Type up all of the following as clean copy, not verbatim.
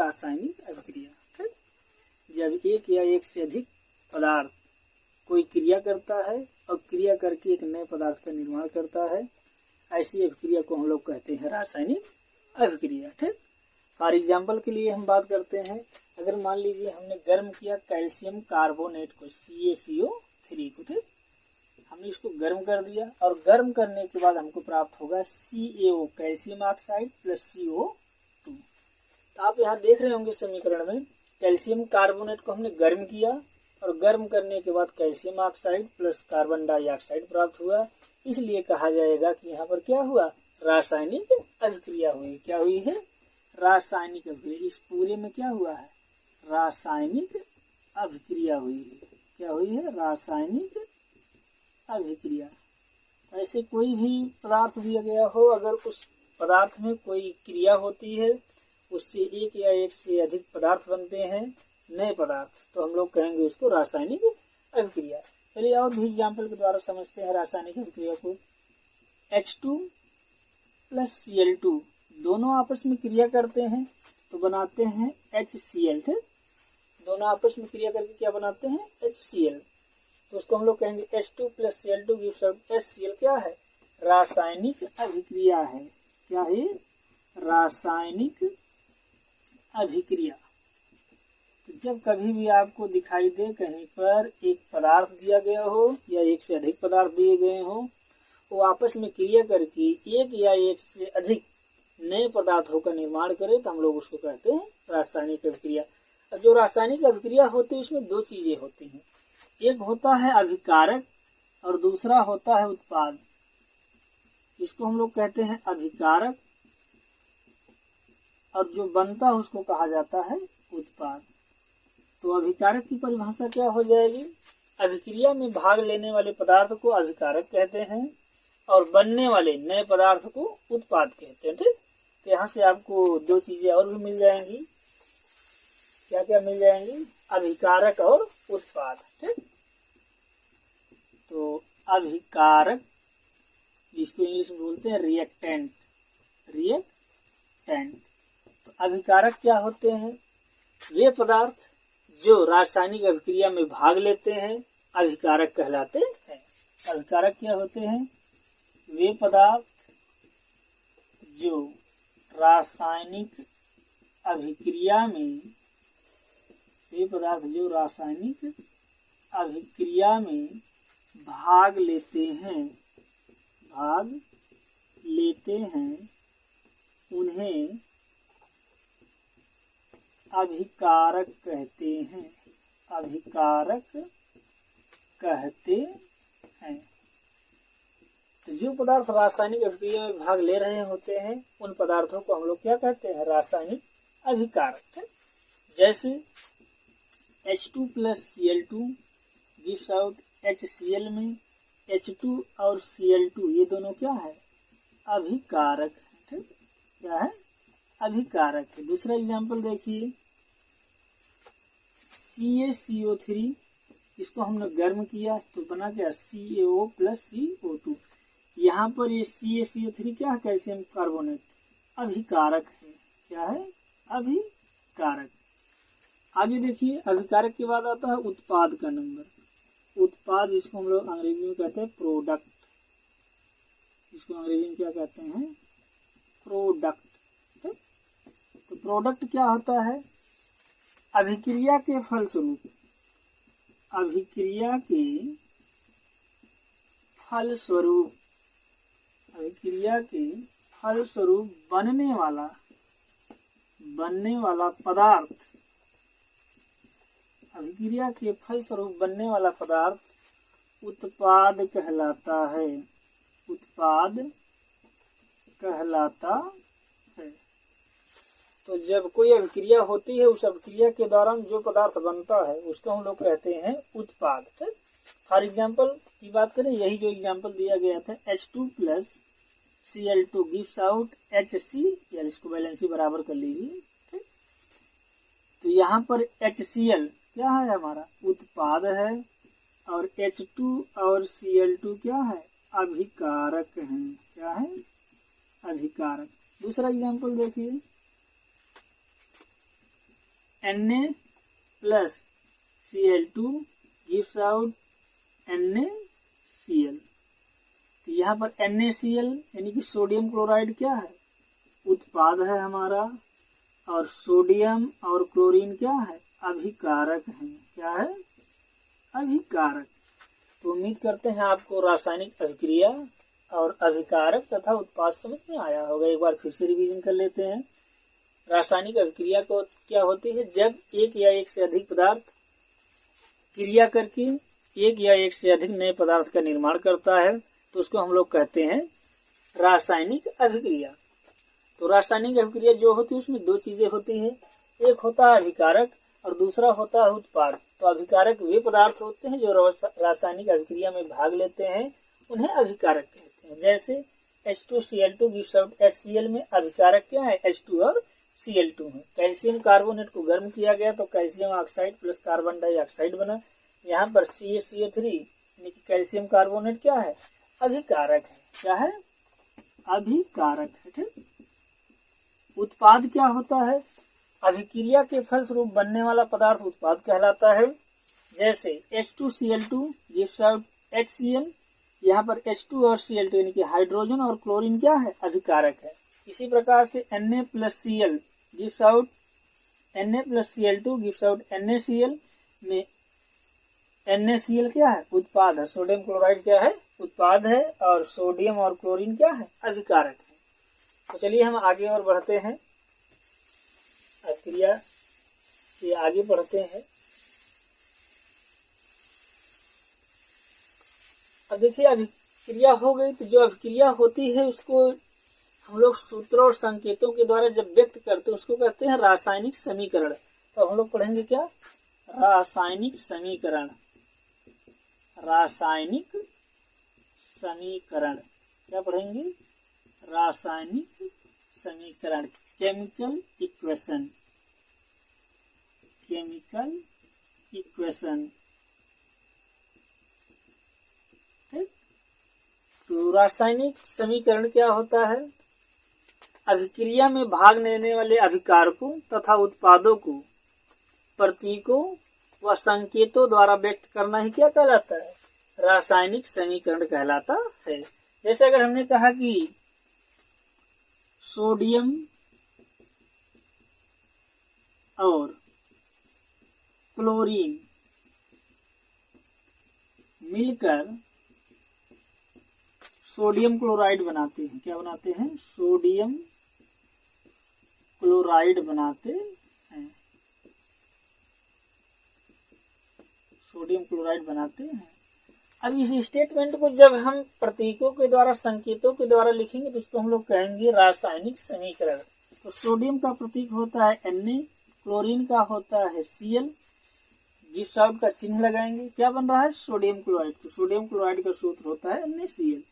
रासायनिक अभिक्रिया। ठीक, जब एक या एक से अधिक पदार्थ कोई क्रिया करता है और क्रिया करके एक नए पदार्थ का निर्माण करता है, ऐसी अभिक्रिया को हम लोग कहते हैं रासायनिक अभिक्रिया। ठीक, फॉर एग्जाम्पल के लिए हम बात करते हैं, अगर मान लीजिए हमने गर्म किया कैल्शियम कार्बोनेट को CaCO3 को। ठीक, हमने इसको गर्म कर दिया और गर्म करने के बाद हमको प्राप्त होगा CaO calcium oxide plus CO2। तो आप यहाँ देख रहे होंगे समीकरण में कैल्शियम कार्बोनेट को हमने गर्म किया और गर्म करने के बाद calcium oxide plus carbon dioxide प्राप्त हुआ, इसलिए कहा जाएगा कि यहाँ पर क्या हुआ, रासायनिक अभिक्रिया हुई। क्या हुई है, रासायनिक अभिक्रिया। इस पूरे में क्या हुआ है, रासायनिक अभिक्रिया हुई है। क्या हुई है, रासायनिक अभिक्रिया। ऐसे कोई भी पदार्थ दिया गया हो, अगर उस पदार्थ में कोई क्रिया होती है, उससे एक या एक से अधिक पदार्थ बनते हैं नए पदार्थ, तो हम लोग कहेंगे उसको रासायनिक अभिक्रिया। चलिए और भी एग्जाम्पल के द्वारा समझते हैं रासायनिक अभिक्रिया को। H2 प्लस Cl2 दोनों आपस में क्रिया करते हैं तो बनाते हैं HCl। ठीक, दोनों आपस में क्रिया करके क्या बनाते हैं, HCl। तो उसको हम लोग कहेंगे H2 plus Cl2 gives out HCl। क्या है, रासायनिक अभिक्रिया है। क्या है, रासायनिक अभिक्रिया। तो जब कभी भी आपको दिखाई दे कहीं पर एक पदार्थ दिया गया हो या एक से अधिक पदार्थ दिए गए हो, वो आपस में क्रिया करके एक या एक से अधिक नए पदार्थों का निर्माण करे, तो हम लोग उसको कहते हैं रासायनिक अभिक्रिया। अब जो रासायनिक अभिक्रिया होती है उसमें दो चीजें होती हैं, एक होता है अभिकारक और दूसरा होता है उत्पाद। इसको हम लोग कहते हैं अभिकारक और जो बनता है उसको कहा जाता है उत्पाद। तो अभिकारक की परिभाषा क्या हो जाएगी, अभिक्रिया में भाग लेने वाले पदार्थ को अभिकारक कहते हैं और बनने वाले नए पदार्थ को उत्पाद कहते हैं। ठीक, तो यहाँ से आपको दो चीजें और भी मिल जाएंगी। क्या क्या मिल जाएंगी, अभिकारक और उत्पाद। ठीक, तो अभिकारक जिसको इंग्लिश में बोलते हैं रिएक्टेंट। तो अभिकारक क्या होते हैं, वे पदार्थ जो रासायनिक अभिक्रिया में भाग लेते हैं अभिकारक कहलाते हैं। अभिकारक क्या होते हैं, वे पदार्थ जो रासायनिक अभिक्रिया में भाग लेते हैं उन्हें अभिकारक कहते हैं। तो जो पदार्थ रासायनिक अभिक्रिया में भाग ले रहे होते हैं उन पदार्थों को हम लोग क्या कहते हैं, रासायनिक अभिकारक। जैसे H2 plus Cl2 gives out HCl में H2 और Cl2 ये दोनों क्या है, अभिकारक है। ठीक, क्या है, अभिकारक है। दूसरा एग्जांपल देखिए, CaCO3 इसको हमने गर्म किया तो बना क्या, CaO प्लस CO2। यहाँ पर ये CaCO3 क्या है, कैल्शियम कार्बोनेट, अभिकारक है। क्या है, अभिकारक। आगे देखिए, अभिकारक के बाद आता है उत्पाद का नंबर। उत्पाद जिसको हम लोग अंग्रेजी में कहते हैं प्रोडक्ट। इसको अंग्रेजी में क्या कहते हैं, प्रोडक्ट। तो प्रोडक्ट क्या होता है, अभिक्रिया के फलस्वरूप बनने वाला पदार्थ, अभिक्रिया के फलस्वरूप बनने वाला पदार्थ उत्पाद कहलाता है। तो जब कोई अभिक्रिया होती है, उस अभिक्रिया के दौरान जो पदार्थ बनता है उसको हम लोग कहते हैं उत्पाद। फॉर एग्जाम्पल की बात करें, यही जो एग्जाम्पल दिया गया था, H2 plus Cl2 gives out HCl। इसको वैलेंसी बराबर कर लीजिए। ठीक, तो यहाँ पर HCl क्या है, हमारा उत्पाद है और H2 और Cl2 क्या है, अभिकारक हैं। क्या है, अभिकारक। दूसरा एग्जाम्पल देखिए, Na+Cl2 gives out NaCl। तो यहाँ पर NaCl यानी कि सोडियम क्लोराइड क्या है, उत्पाद है हमारा, और सोडियम और क्लोरीन क्या है, अभिकारक है। क्या है, अभिकारक। तो उम्मीद करते हैं आपको रासायनिक अभिक्रिया और अभिकारक तथा उत्पाद समझ में आया होगा। एक बार फिर से रिवीजन कर लेते हैं। रासायनिक अभिक्रिया को क्या होती है, जब एक या एक से अधिक पदार्थ क्रिया करके एक या एक से अधिक नए पदार्थ का निर्माण करता है तो उसको हम लोग कहते हैं रासायनिक अभिक्रिया। तो रासायनिक अभिक्रिया जो होती है उसमें दो चीजें होती हैं, एक होता है अभिकारक और दूसरा होता है उत्पाद। तो अभिकारक वे पदार्थ होते हैं जो रासायनिक अभिक्रिया में भाग लेते हैं, उन्हें अभिकारक कहते हैं। जैसे H2Cl2 गिव्स आउट HCl में अभिकारक क्या है, H2 और Cl2 है। कैल्शियम कार्बोनेट को गर्म किया गया तो calcium oxide plus carbon dioxide बना। यहाँ पर CaCO3 यानी कि कैल्शियम कार्बोनेट क्या है, अभिकारक है। क्या है, अभिकारक है। ठीक। उत्पाद क्या होता है, अभिक्रिया के फलस्वरूप बनने वाला पदार्थ उत्पाद कहलाता है। जैसे H2Cl2 गिव्स आउट HCl, यहाँ पर H2 और Cl2 यानी कि हाइड्रोजन और क्लोरीन क्या है, अभिकारक है। इसी प्रकार से Na+Cl gives out Na+Cl2 gives out NaCl में NaCl क्या है, उत्पाद है। सोडियम क्लोराइड क्या है, उत्पाद है, और सोडियम और क्लोरीन क्या है, अभिकारक है। तो चलिए हम आगे और बढ़ते हैं, अभिक्रिया से आगे बढ़ते हैं। अब देखिए अभिक्रिया हो गई, तो जो अभिक्रिया होती है उसको हम लोग सूत्रों और संकेतों के द्वारा जब व्यक्त करते हैं उसको कहते हैं रासायनिक समीकरण। तो हम लोग पढ़ेंगे क्या, रासायनिक समीकरण। रासायनिक समीकरण क्या पढ़ेंगे, रासायनिक समीकरण, केमिकल इक्वेशन। Chemical equation. ठीक। तो रासायनिक समीकरण क्या होता है, अभिक्रिया में भाग लेने वाले अभिकारकों तथा उत्पादों को प्रतीकों व संकेतों द्वारा व्यक्त करना ही क्या कहलाता है, रासायनिक समीकरण कहलाता है। जैसे अगर हमने कहा कि सोडियम और क्लोरीन मिलकर सोडियम क्लोराइड बनाते हैं। क्या बनाते हैं, सोडियम क्लोराइड बनाते हैं। सोडियम क्लोराइड बनाते हैं। अब इस स्टेटमेंट को जब हम प्रतीकों के द्वारा, संकेतों के द्वारा लिखेंगे तो उसको हम लोग कहेंगे रासायनिक समीकरण। तो सोडियम का प्रतीक होता है Na, क्लोरीन का होता है Cl, गिव्स आउट का चिन्ह लगाएंगे, क्या बन रहा है, सोडियम क्लोराइड। तो सोडियम क्लोराइड का सूत्र होता है NaCl।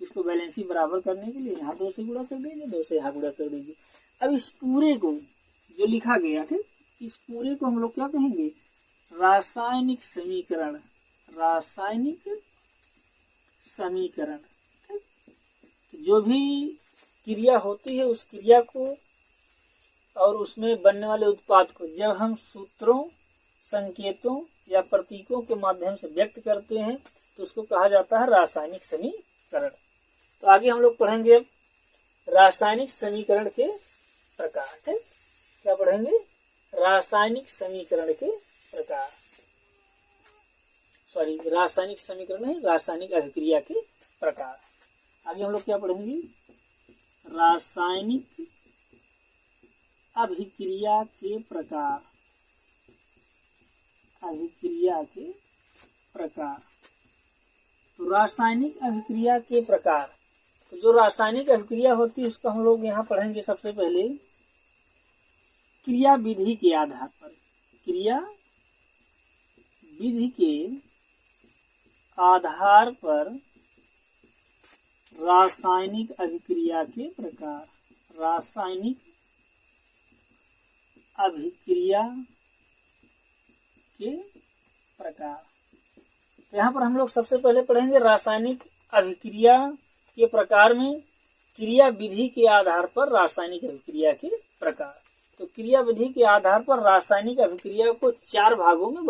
इसको बैलेंसी बराबर करने के लिए यहाँ 2 से गुणा कर दीजिए, 2 से यहाँ गुणा कर दीजिए। अब इस पूरे को जो लिखा गया है, इस पूरे को हम लोग क्या कहेंगे, रासायनिक समीकरण। रासायनिक समीकरण। जो भी क्रिया होती है उस क्रिया को और उसमें बनने वाले उत्पाद को जब हम सूत्रों, संकेतों या प्रतीकों के माध्यम से व्यक्त करते हैं तो उसको कहा जाता है रासायनिक समीकरण। तो आगे हम लोग पढ़ेंगे रासायनिक समीकरण के प्रकार। ठीक। क्या पढ़ेंगे, रासायनिक समीकरण के प्रकार। सॉरी, रासायनिक समीकरण नहीं, रासायनिक अभिक्रिया के प्रकार। आगे हम लोग क्या पढ़ेंगे, रासायनिक अभिक्रिया के प्रकार। अभिक्रिया के प्रकार। तो रासायनिक अभिक्रिया के प्रकार, तो जो रासायनिक अभिक्रिया होती है उसका हम लोग यहाँ पढ़ेंगे सबसे पहले क्रिया विधि के आधार पर। क्रिया विधि के आधार पर रासायनिक अभिक्रिया के प्रकार। रासायनिक अभिक्रिया के प्रकार। तो यहाँ पर हम लोग सबसे पहले पढ़ेंगे रासायनिक अभिक्रिया के प्रकार में क्रिया विधि के आधार पर रासायनिक अभिक्रिया के प्रकार। तो क्रिया विधि के आधार पर रासायनिक अभिक्रिया को 4 भागों में